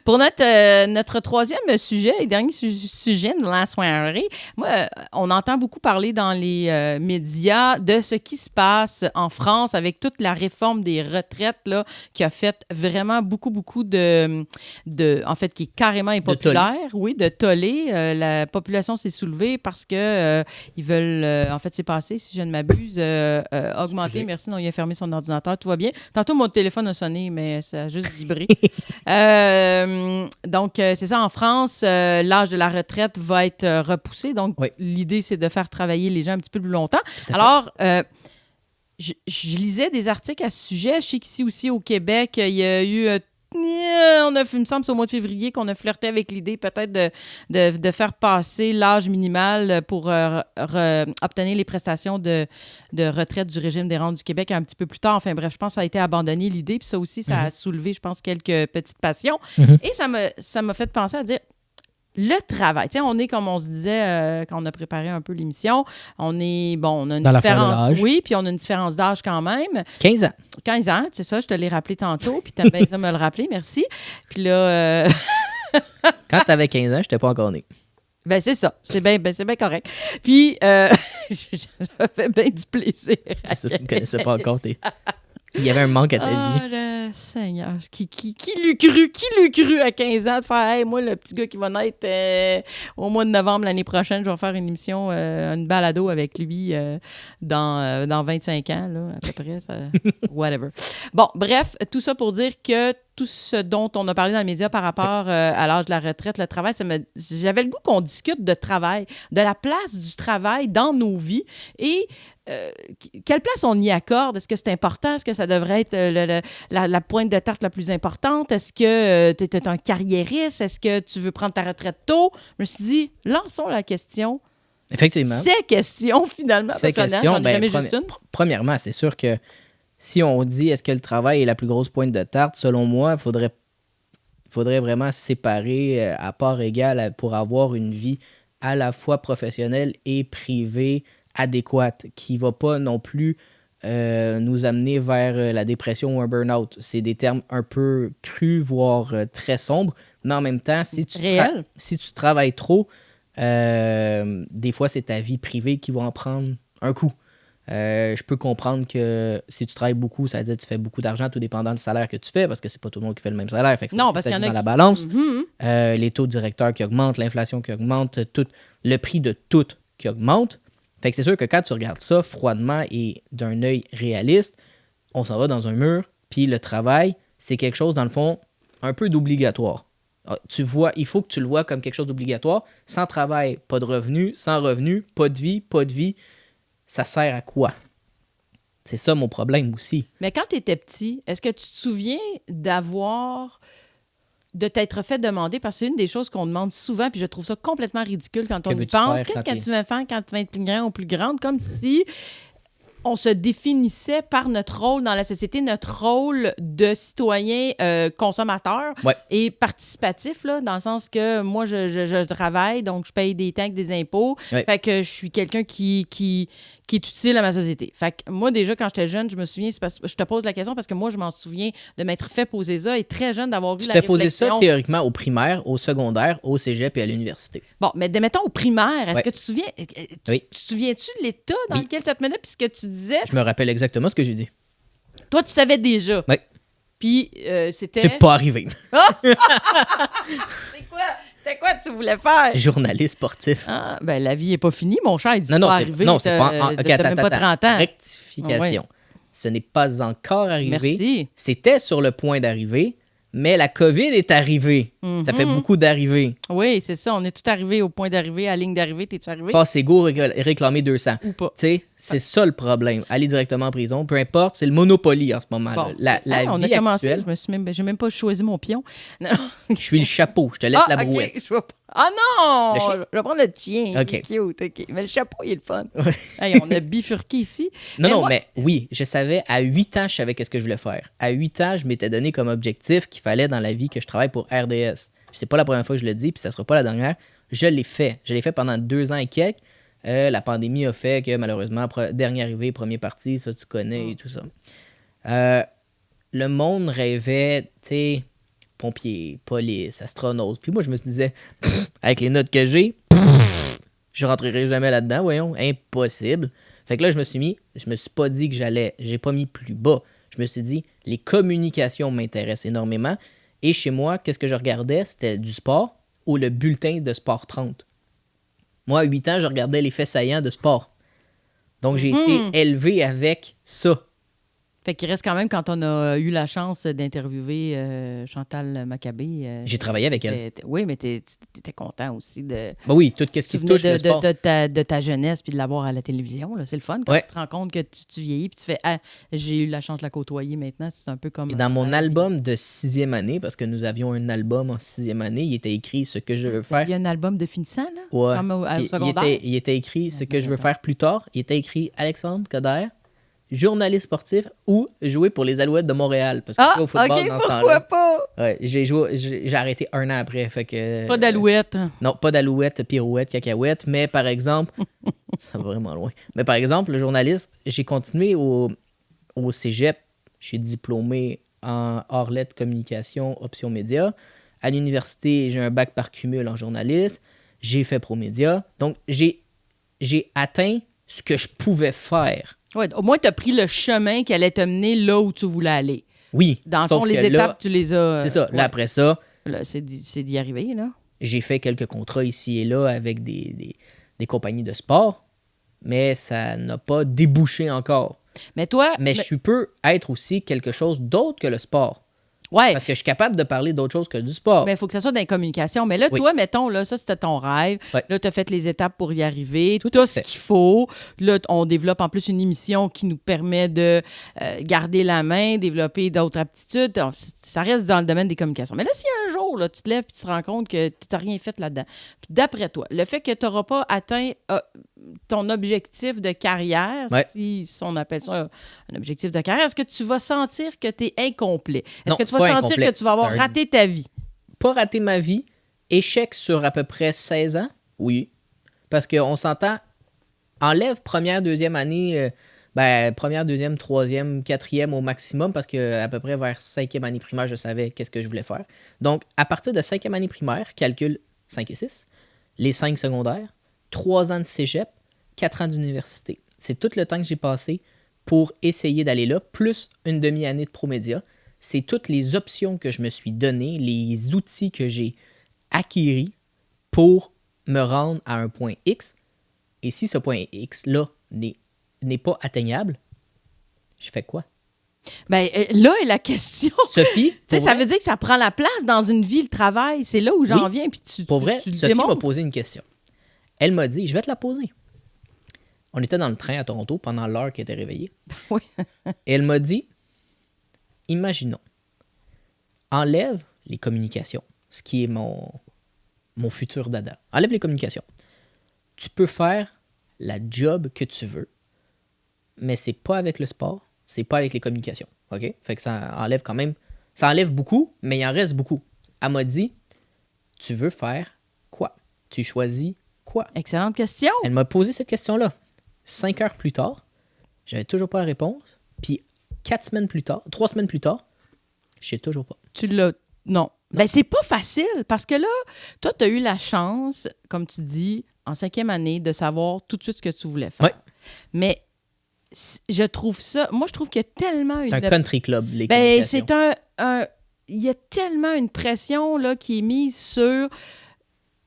Pour notre troisième sujet et dernier sujet de la soirée, moi, on entend beaucoup parler dans les médias de ce qui se passe en France avec toute la réforme des retraites là, qui a fait vraiment beaucoup en fait, qui est carrément impopulaire, de tollé. La population s'est soulevée parce que ils veulent, en fait, c'est passé, si je ne m'abuse, augmenter. Merci, non, il a fermé son ordinateur, tout va bien. Tantôt, mon téléphone a sonné, mais ça a juste vibré. Donc, c'est ça, en France, l'âge de la retraite va être repoussé. Donc, l'idée, c'est de faire travailler les gens un petit peu plus longtemps. Alors, je lisais des articles à ce sujet. Je sais qu'ici aussi, au Québec, il y a eu... il me semble, c'est au mois de février qu'on a flirté avec l'idée peut-être de faire passer l'âge minimal pour obtenir les prestations de retraite du régime des rentes du Québec un petit peu plus tard. Enfin bref, je pense que ça a été abandonné l'idée. Puis ça aussi, ça a soulevé, je pense, quelques petites passions. Et ça m'a fait penser à dire... Le travail, tu sais, on est comme on se disait quand on a préparé un peu l'émission, on a une dans différence, oui, puis on a une différence d'âge quand même. 15 ans. 15 ans, c'est ça, je te l'ai rappelé tantôt, puis t'as bien ça me le rappeler, merci. Puis là... Quand t'avais 15 ans, j'étais pas encore né. Ben c'est ça, c'est bien correct. Puis j'avais bien du plaisir. C'est ça, tu ne connaissais pas encore Il y avait un manque à ta vie. Oh, le Seigneur. Qui l'eût cru à 15 ans de faire hey, moi, le petit gars qui va naître au mois de novembre l'année prochaine, je vais faire une émission, une balado avec lui dans 25 ans, là, à peu près. Ça, whatever. Bon, bref, tout ça pour dire que tout ce dont on a parlé dans les médias par rapport à l'âge de la retraite, le travail, j'avais le goût qu'on discute de travail, de la place du travail dans nos vies et quelle place on y accorde? Est-ce que c'est important? Est-ce que ça devrait être la pointe de tarte la plus importante? Est-ce que tu es un carriériste? Est-ce que tu veux prendre ta retraite tôt? Je me suis dit, lançons la question. Effectivement. Ces questions, finalement. Ces questions, jamais juste une. Premièrement, c'est sûr que si on dit est-ce que le travail est la plus grosse pointe de tarte, selon moi, il faudrait vraiment se séparer à part égale pour avoir une vie à la fois professionnelle et privée adéquate, qui ne va pas non plus nous amener vers la dépression ou un burn-out. C'est des termes un peu crus, voire très sombres, mais en même temps, si tu travailles trop, des fois, c'est ta vie privée qui va en prendre un coup. Je peux comprendre que si tu travailles beaucoup, ça veut dire que tu fais beaucoup d'argent, tout dépendant du salaire que tu fais, parce que c'est pas tout le monde qui fait le même salaire. Fait que non, parce qu'il y en a dans la balance. Mm-hmm. Les taux directeurs qui augmentent, l'inflation qui augmente, le prix de tout qui augmente. Fait que c'est sûr que quand tu regardes ça froidement et d'un œil réaliste, on s'en va dans un mur, puis le travail, c'est quelque chose, dans le fond, un peu d'obligatoire. Il faut que tu le vois comme quelque chose d'obligatoire. Sans travail, pas de revenus. Sans revenus, pas de vie, pas de vie. Ça sert à quoi? C'est ça mon problème aussi. Mais quand tu étais petit, est-ce que tu te souviens de t'être fait demander, parce que c'est une des choses qu'on demande souvent, puis je trouve ça complètement ridicule quand on y pense. Qu'est-ce que tu veux faire quand tu vas être plus grand ou plus grande? Comme si on se définissait par notre rôle dans la société, notre rôle de citoyen consommateur et participatif, là, dans le sens que moi, je travaille, donc je paye des taxes, des impôts. Fait que je suis quelqu'un qui est utile à ma société. Fait que moi, déjà, quand j'étais jeune, je me souviens, je te pose la question parce que moi, je m'en souviens de m'être fait poser ça et très jeune d'avoir eu la réflexion. Tu t'es posé ça théoriquement au primaire, au secondaire, au cégep et à l'université. Bon, mais mettons au primaire, est-ce que tu te souviens, tu te souviens-tu de l'état dans lequel ça te menait puis ce que tu disais? Je me rappelle exactement ce que j'ai dit. Toi, tu savais déjà. Oui. Puis c'était... C'est pas arrivé. C'était quoi tu voulais faire? Journaliste sportif. Ah, ben la vie n'est pas finie, mon cher. Il dit non, pas arrivé. Non, c'est pas... T'as même pas 30 ans. Rectification. Ce n'est pas encore arrivé. Merci. C'était sur le point d'arriver, mais la COVID est arrivée. Ça fait beaucoup d'arrivées. Oui, c'est ça. On est tout arrivé au point d'arrivée, à la ligne d'arrivée. T'es-tu arrivé? Passe égaux, réclamer 200. Ou pas. Tu sais, c'est ça le problème. Aller directement en prison, peu importe, c'est le Monopoly en ce moment. Bon. La on vie a commencé, actuelle... j'ai même pas choisi mon pion. Je suis le chapeau, je te laisse la brouette. Okay. Ah non! Je vais prendre le tien. Okay. Il est cute. Okay. Mais le chapeau, il est le fun. Hey, on a bifurqué ici. Mais oui, je savais, à 8 ans, je savais qu'est-ce que je voulais faire. À 8 ans, je m'étais donné comme objectif qu'il fallait dans la vie que je travaille pour RDS. C'est pas la première fois que je le dis, puis ça sera pas la dernière. Je l'ai fait. Je l'ai fait pendant 2 ans et quelques. La pandémie a fait que, malheureusement, dernier arrivé, premier parti, ça, tu connais et tout ça. Le monde rêvait, tu sais, pompier, police, astronaute. Puis moi, je me disais, avec les notes que j'ai, je rentrerai jamais là-dedans, voyons, impossible. Fait que là, je me suis pas dit que j'ai pas mis plus bas. Je me suis dit, les communications m'intéressent énormément. Et chez moi, qu'est-ce que je regardais? C'était du sport ou le bulletin de Sport 30. Moi, à 8 ans, je regardais les faits saillants de sport. Donc, j'ai été élevé avec ça. Fait qu'il reste quand même, quand on a eu la chance d'interviewer Chantal Maccabé... j'ai travaillé avec elle. Oui, mais t'étais content aussi de... Ben oui, tout ce qui touche le sport. De ta jeunesse puis de la voir à la télévision. Là. C'est le fun quand tu te rends compte que tu vieillis puis tu fais « Ah, j'ai eu la chance de la côtoyer maintenant. » C'est un peu comme... Et dans mon album de 6e année, parce que nous avions un album en 6e année, il était écrit « Ce que je veux faire... » Il y a un album de finissant, là? Ouais. Comme au secondaire? Il était écrit « Ce que je veux faire plus tard ». Il était écrit « Alexandre Coderre, journaliste sportif ou jouer pour les Alouettes de Montréal. » Parce que au football dans ce temps-là. Pourquoi pas? Ouais, j'ai arrêté 1 an après. Fait que, pas d'Alouette. Non, pas d'Alouette, pirouette, cacahuète. Mais par exemple, ça va vraiment loin. Mais par exemple, le journaliste, j'ai continué au cégep. Je suis diplômé en hors lettres, communication, option média. À l'université, j'ai un bac par cumul en journalisme. J'ai fait Promédia. Donc, j'ai atteint ce que je pouvais faire. Ouais, au moins, tu as pris le chemin qui allait te mener là où tu voulais aller. Oui. Dans le fond, les étapes, tu les as... c'est ça. Là, après ça... Là, c'est d'y arriver, là. J'ai fait quelques contrats ici et là avec des compagnies de sport, mais ça n'a pas débouché encore. Mais toi... Mais je peux être aussi quelque chose d'autre que le sport. Ouais. Parce que je suis capable de parler d'autre chose que du sport. Mais il faut que ça soit dans les communications. Mais là, Oui. toi, mettons, là, ça, c'était ton rêve. Ouais. Là, tu as fait les étapes pour y arriver. Tout Tu à as ce fait. qu'il faut. Là, on développe en plus une émission qui nous permet de garder la main, développer d'autres aptitudes. Ça reste dans le domaine des communications. Mais là, si un jour, là, tu te lèves et tu te rends compte que tu n'as rien fait là-dedans, puis d'après toi, le fait que tu n'auras pas atteint ton objectif de carrière, Ouais. si on appelle ça un objectif de carrière, est-ce que tu vas sentir que tu es incomplet? Est-ce Non, que tu c'est vas pas sentir incomplet. que tu vas avoir C'est un- raté ta vie? Pas rater ma vie. Échec sur à peu près 16 ans. Oui. Parce qu'on s'entend, enlève première, deuxième année, première, deuxième, troisième, quatrième au maximum, parce qu'à peu près vers cinquième année primaire, je savais qu'est-ce que je voulais faire. Donc, à partir de cinquième année primaire, calcul 5 et 6, les 5 secondaires, 3 ans de cégep, 4 ans d'université. C'est tout le temps que j'ai passé pour essayer d'aller là, plus une demi-année de promédia. C'est toutes les options que je me suis données, les outils que j'ai acquis pour me rendre à un point X. Et si ce point X-là n'est pas atteignable, je fais quoi? Ben, là est la question. Sophie, Tu sais, pour ça vrai, veut dire que ça prend la place dans une vie, le travail. C'est là où j'en Oui. viens, puis tu pour vrai, tu le Sophie m'a démontres. posé une question. Elle m'a dit, je vais te la poser. On était dans le train à Toronto pendant l'heure qu'elle était réveillée. Oui. Et elle m'a dit, imaginons, enlève les communications, ce qui est mon futur dada. Enlève les communications. Tu peux faire la job que tu veux, mais c'est pas avec le sport, c'est pas avec les communications. OK? Fait que ça enlève quand même. Ça enlève beaucoup, mais il en reste beaucoup. Elle m'a dit, tu veux faire quoi? Tu choisis quoi? Excellente question. Elle m'a posé cette question-là. 5 heures plus tard, j'avais toujours pas la réponse. Puis 3 semaines plus tard, je sais toujours pas. Tu l'as. Non. Ben, c'est pas facile parce que là, toi, tu as eu la chance, comme tu dis, en cinquième année, de savoir tout de suite ce que tu voulais faire. Ouais. Mais je trouve ça. Moi, je trouve qu'il y a tellement C'est une. un country club, les Ben, communications. c'est il y a tellement une pression là, qui est mise sur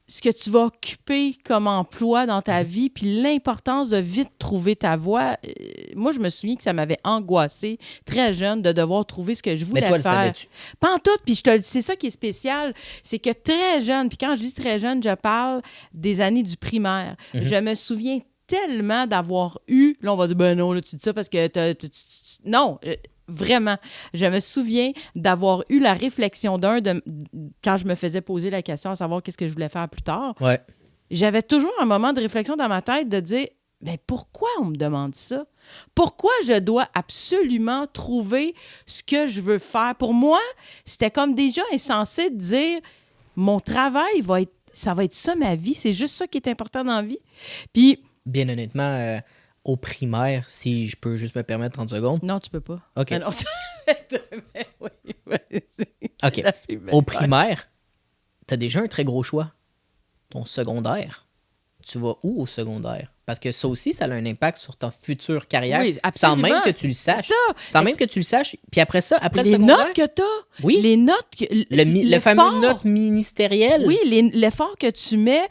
ce que tu vas occuper comme emploi dans ta vie, puis l'importance de vite trouver ta voie. Moi, je me souviens que ça m'avait angoissée très jeune de devoir trouver ce que je voulais Mais toi, le faire. savais-tu? Pas en tout, puis je te le dis, c'est ça qui est spécial, c'est que très jeune, puis quand je dis très jeune, je parle des années du primaire. Je me souviens tellement d'avoir eu, là on va dire, ben non, là, tu dis ça parce que non, vraiment. Je me souviens d'avoir eu la réflexion quand je me faisais poser la question à savoir qu'est-ce que je voulais faire plus tard. Ouais. J'avais toujours un moment de réflexion dans ma tête de dire, ben pourquoi on me demande ça? Pourquoi je dois absolument trouver ce que je veux faire? Pour moi, c'était comme déjà insensé de dire, mon travail ça va être ça ma vie, c'est juste ça qui est important dans la vie. Puis, Bien honnêtement, au primaire, si je peux juste me permettre 30 secondes. non, tu peux pas. OK. Ah non, oui, vas-y. OK. La fille belle. Au primaire, t'as déjà un très gros choix. Ton secondaire, tu vas où au secondaire? Parce que ça aussi, ça a un impact sur ta future carrière. Oui, sans absolument. même que tu le saches. C'est ça. Sans même que tu le saches. Puis après ça, après le Les secondaire, notes que tu as, Oui. les notes que le fameux l'effort. note ministériel. Oui, l'effort que tu mets,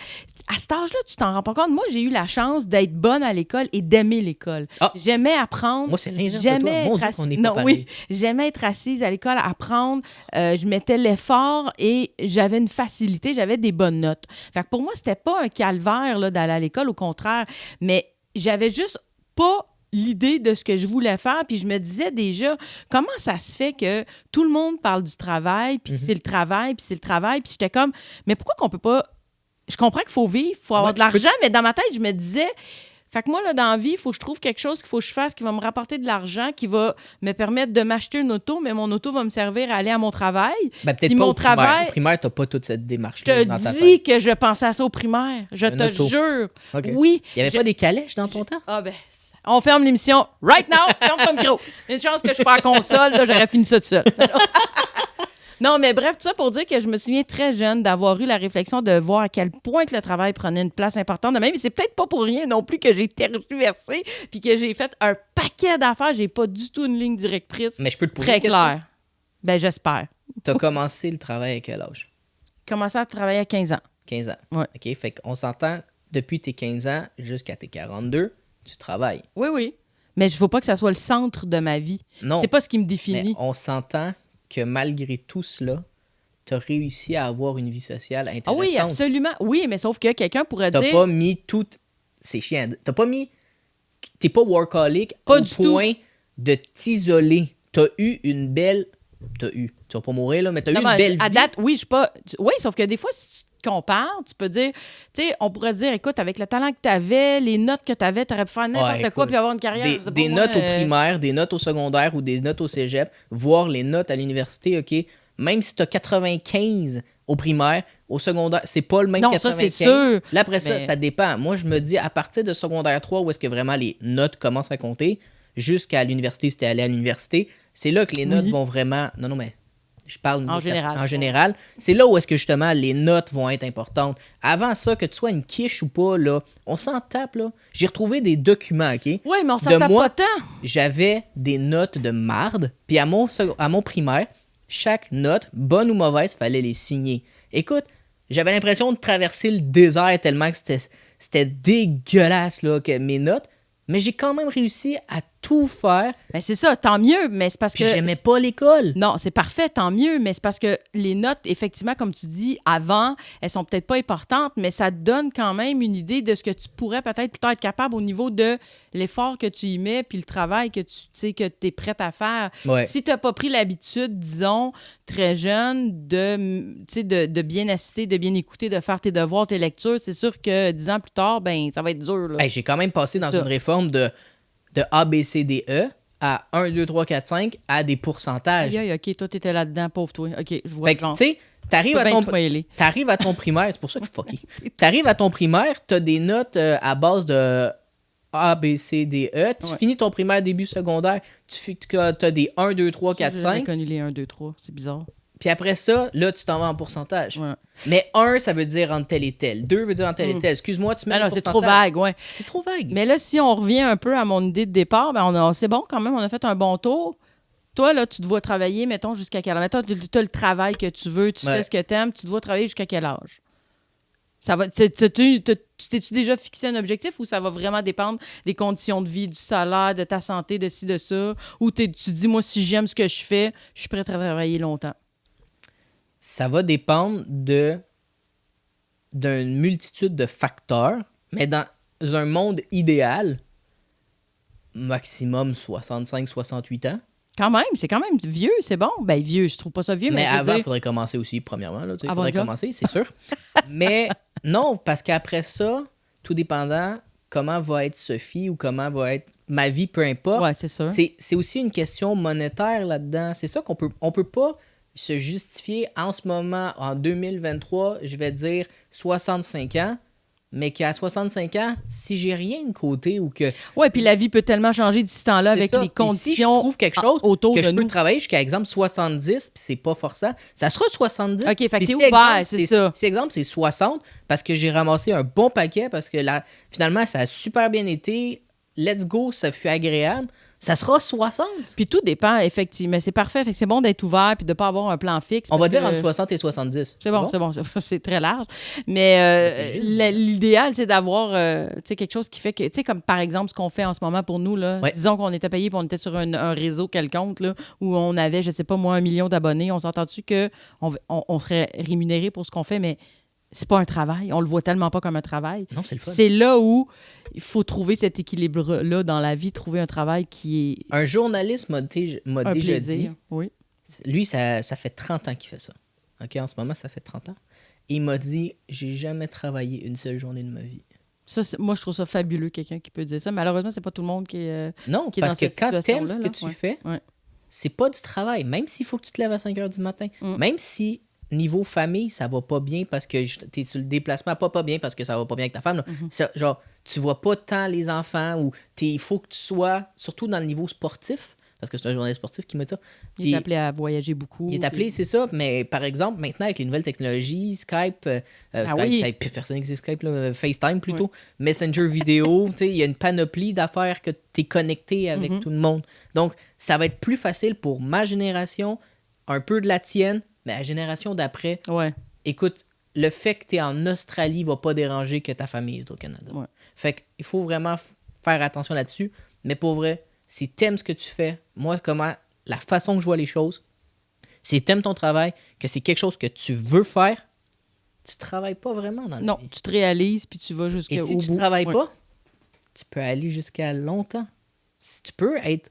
à cet âge-là, tu t'en rends pas compte. Moi, j'ai eu la chance d'être bonne à l'école et d'aimer l'école. Ah. J'aimais apprendre. Moi, c'est l'inverse de toi. J'aimais Mon être Dieu, assis- qu'on n'est pas Non, pareil. oui, j'aimais être assise à l'école, apprendre. Je mettais l'effort et j'avais une facilité, j'avais des bonnes notes. Fait que pour moi, c'était pas un calvaire là, d'aller à l'école, au contraire. Mais j'avais juste pas l'idée de ce que je voulais faire, puis je me disais déjà, comment ça se fait que tout le monde parle du travail, puis que c'est le travail, puis c'est le travail, puis j'étais comme, mais pourquoi qu'on peut pas... Je comprends qu'il faut vivre, il faut avoir Ouais, de l'argent, mais dans ma tête, je me disais, fait que moi, là, dans la vie, il faut que je trouve quelque chose qu'il faut que je fasse qui va me rapporter de l'argent, qui va me permettre de m'acheter une auto, mais mon auto va me servir à aller à mon travail. Ben, peut-être Puis pas mon au primaire. travail- Au primaire, t'as pas toute cette Je démarche-là dans ta te tête. dis que je pensais à ça au primaire. Je Une te auto. jure. OK. Oui. Il y avait pas des calèches dans ton temps? Ah ben, on ferme l'émission right now. Ferme ton micro. Une chance que je suis pas à console, là, j'aurais fini ça tout seul. Non, mais bref, tout ça pour dire que je me souviens très jeune d'avoir eu la réflexion de voir à quel point que le travail prenait une place importante de même. Mais c'est peut-être pas pour rien non plus que j'ai tergiversé puis que j'ai fait un paquet d'affaires. J'ai pas du tout une ligne directrice Mais je peux te poser très une question. claire. Ben, j'espère. T'as commencé le travail à quel âge? Commencé à travailler à 15 ans. 15 ans. Ouais. OK, fait qu'on s'entend, depuis tes 15 ans jusqu'à tes 42, tu travailles. Oui, oui. Mais il faut pas que ça soit le centre de ma vie. Non. C'est pas ce qui me Mais définit. on s'entend que malgré tout cela, tu as réussi à avoir une vie sociale Ah intéressante. oui, absolument. Oui, mais sauf que quelqu'un pourrait T'as dire... pas mis tout... C'est chiant. T'as pas mis... T'es pas workaholic Pas au du point de t'isoler. T'as eu une belle... Tu vas pas mourir, là, mais t'as eu Non, une mais belle à vie. date, oui, je suis pas... Oui, sauf que des fois, si tu compares, tu peux dire... Tu sais, on pourrait se dire, écoute, avec le talent que tu avais, les notes que tu avais, tu aurais pu faire n'importe Ouais, quoi écoute, puis avoir une carrière. je sais pas des moi, notes au primaire, des notes au secondaire ou des notes au cégep, voire les notes à l'université, OK? Même si tu as 95 au primaire, au secondaire, c'est pas le même Non, ça, 95. c'est sûr. Là, après ça, Mais- ça dépend. Moi, je me dis, à partir de secondaire 3, où est-ce que vraiment les notes commencent à compter, jusqu'à l'université, si t'es allé à l'université, c'est là que les notes Oui. vont vraiment... Non, mais je parle En général. en général. C'est là où est-ce que, justement, les notes vont être importantes. Avant ça, que tu sois une quiche ou pas, là, on s'en tape, là. J'ai retrouvé des documents, OK? Oui, mais on s'en De tape moi, pas tant. j'avais des notes de marde, puis à mon primaire, chaque note, bonne ou mauvaise, fallait les signer. Écoute, j'avais l'impression de traverser le désert tellement que c'était dégueulasse, là, que mes notes, mais j'ai quand même réussi à tout faire, Ben, c'est ça, tant mieux, mais c'est parce puis que... j'aimais pas l'école. Non, c'est parfait, tant mieux, mais c'est parce que les notes, effectivement, comme tu dis, avant, elles sont peut-être pas importantes, mais ça te donne quand même une idée de ce que tu pourrais peut-être plus tard être capable au niveau de l'effort que tu y mets puis le travail que tu sais que tu es prête à faire. Ouais. Si tu n'as pas pris l'habitude, disons, très jeune, de bien assister, de bien écouter, de faire tes devoirs, tes lectures, c'est sûr que 10 ans plus tard, ben ça va être dur. Là. Hey, j'ai quand même passé dans Ça. une réforme de A, B, C, D, E à 1, 2, 3, 4, 5 à des pourcentages. Aïe, aïe, OK, toi, t'étais là-dedans, pauvre toi. OK, je vois Fait le que, genre. tu sais, t'arrives T'arrives à ton primaire, c'est pour ça que je suis fucké. T'arrives à ton primaire, t'as des notes à base de A, B, C, D, E. Tu Ouais. finis ton primaire début secondaire, t'as des 1, 2, 3, 4, J'ai 5. connu les 1, 2, 3. C'est bizarre. Puis après ça, là, tu t'en vas en pourcentage. Ouais. Mais 1, ça veut dire entre tel et tel. 2 veut dire entre tel et tel. Excuse-moi, tu mets Ah le non, c'est trop pourcentage. vague, ouais. C'est trop vague. Mais là, si on revient un peu à mon idée de départ, ben c'est bon quand même, on a fait un bon tour. Toi, là, tu te vois travailler, mettons, jusqu'à quel âge? Mettons, tu as le travail que tu veux, tu Ouais. fais ce que tu aimes, tu te vois travailler jusqu'à quel âge? Ça va, t'es-tu déjà fixé un objectif ou ça va vraiment dépendre des conditions de vie, du salaire, de ta santé, de ci, de ça? Ou tu dis, moi, si j'aime ce que je fais, je suis prête à travailler longtemps? Ça va dépendre d'une multitude de facteurs, mais dans un monde idéal, maximum 65-68 ans. Quand même, c'est quand même vieux, c'est bon. Ben vieux, je trouve pas ça vieux, mais, Mais je veux avant, il dire- faudrait commencer aussi, premièrement. Il Avant faudrait le job. commencer, c'est sûr. Mais non, parce qu'après ça, tout dépendant comment va être Sophie ou comment va être ma vie, peu importe, Ouais, c'est sûr. c'est aussi une question monétaire là-dedans. C'est ça on peut pas se justifier en ce moment, en 2023, je vais dire 65 ans, mais qu'à 65 ans, si j'ai rien de côté ou que Ouais, puis la vie peut tellement changer d'ici ce temps-là c'est avec ça. les Puis conditions si je trouve quelque chose autour que de je peux nous. travailler jusqu'à exemple 70, puis c'est pas forçant, ça sera 70. OK, fait que Puis t'es si ouvert, exemple, c'est ça. Si exemple c'est 60 parce que j'ai ramassé un bon paquet parce que là finalement ça a super bien été, let's go, ça fut agréable, ça sera 60. Puis tout dépend, effectivement. Mais c'est parfait. Fait que c'est bon d'être ouvert puis de ne pas avoir un plan fixe. On va parce dire que- entre 60 et 70. C'est bon, c'est bon. C'est très large. Mais C'est juste. l'idéal, c'est d'avoir tu sais, quelque chose qui fait que, tu sais, comme par exemple ce qu'on fait en ce moment pour nous, là. Ouais. Disons qu'on était payé et on était sur un réseau quelconque, là, où on avait, je sais pas moi, 1 million d'abonnés. On s'entend-tu qu'on serait rémunéré pour ce qu'on fait, mais c'est pas un travail. On le voit tellement pas comme un travail. Non, c'est le fun. C'est là où il faut trouver cet équilibre-là dans la vie, trouver un travail qui est Un journaliste m'a un déjà plaisir. dit, Oui. lui ça fait 30 ans qu'il fait ça. OK, en ce moment ça fait 30 ans. Il m'a dit j'ai jamais travaillé une seule journée de ma vie. Ça, moi, je trouve ça fabuleux, quelqu'un qui peut dire ça. Malheureusement, c'est pas tout le monde qui est... Non, qui est parce dans que cette quand t'aimes situation-là, ce que là, tu ouais. fais, Ouais. c'est pas du travail. Même s'il faut que tu te lèves à 5 heures du matin. Mm. Même si, niveau famille, ça va pas bien parce que t'es sur le déplacement, pas bien parce que ça va pas bien avec ta femme. Là. Genre, tu vois pas tant les enfants ou il faut que tu sois, surtout dans le niveau sportif, parce que c'est un journaliste sportif qui m'a dit ça. Il Puis- est appelé à voyager beaucoup. il est appelé, c'est ça, mais par exemple, maintenant, avec les nouvelles technologies, Skype, Skype, oui. Skype, personne n'existe Skype, là, FaceTime plutôt, Messenger vidéo, tu sais, il y a une panoplie d'affaires que tu es connecté avec tout le monde. Donc, ça va être plus facile pour ma génération, un peu de la tienne, mais la génération d'après, Ouais. écoute, le fait que tu es en Australie va pas déranger que ta famille est au Canada. Ouais. Fait qu'il faut vraiment faire attention là-dessus, mais pour vrai, si t'aimes ce que tu fais, moi, la façon que je vois les choses, Si tu aimes ton travail, que c'est quelque chose que tu veux faire, tu travailles pas vraiment dans la Non, vie. tu te réalises puis tu vas jusqu'au Et bout. si tu travailles Ouais. pas, tu peux aller jusqu'à longtemps. Si tu peux être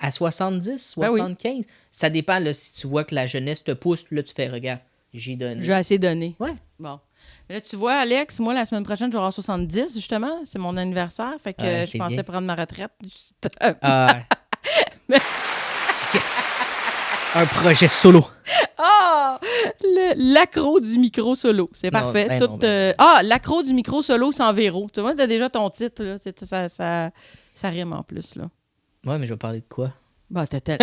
à 70, Ben oui. 75, ça dépend là, si tu vois que la jeunesse te pousse, puis là tu fais, regarde, j'ai donné. J'ai assez donné. Ouais. Bon. Mais là, tu vois, Alex, moi, la semaine prochaine, je vais avoir 70, justement. C'est mon anniversaire. Fait que Ouais, je t'es pensais vieille. prendre ma retraite. Ah. Yes! Un projet solo. Ah! L'accro du micro solo. C'est Non, parfait. ben Tout, non, ben non. Ah, l'accro du micro solo sans verrou. Tu vois, t'as déjà ton titre. Là. Ça rime en plus. Là. Ouais, mais je vais parler de quoi? Bah, t'as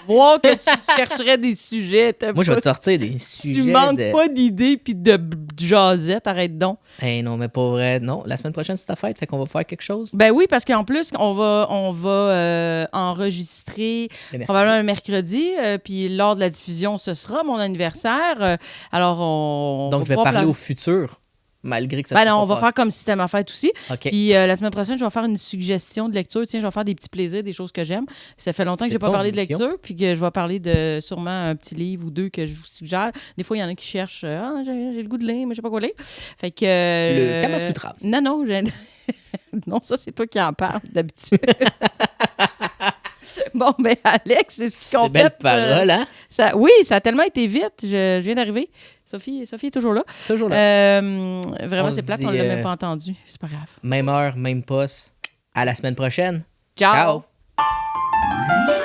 voir que tu chercherais des sujets. Moi, je vais pas... te sortir des Tu sujets manques de... pas d'idées puis de jasette. Arrête donc. Hey, non, mais pas vrai. Non, la semaine prochaine, c'est ta fête, fait qu'on va faire quelque chose. Ben oui, parce qu'en plus, on va enregistrer Le mercredi. probablement un mercredi, puis lors de la diffusion, ce sera mon anniversaire. Alors, on Donc, va je vais pouvoir parler au futur, malgré que ça Ben soit non, pas on va passé. faire comme si c'était ma fête aussi. OK. Puis la semaine prochaine, je vais faire une suggestion de lecture. Tiens, je vais faire des petits plaisirs, des choses que j'aime. Ça fait longtemps que C'est j'ai pas ton parlé de émission. lecture, puis que je vais parler de sûrement un petit livre ou deux que je vous suggère. Des fois, il y en a qui cherchent j'ai le goût de lire, mais je sais pas quoi lire. Fait que Le Kama Sutra. Non, non, ça c'est toi qui en parles d'habitude. Bon, ben Alex, c'est ce qu'on C'est belle parole, hein? Oui, ça a tellement été vite. Je viens d'arriver. Sophie est toujours là. Toujours là. Vraiment, On c'est se plate, dit, on l'a même pas entendu. C'est pas grave. Même heure, même poste. À la semaine prochaine. Ciao. Ciao.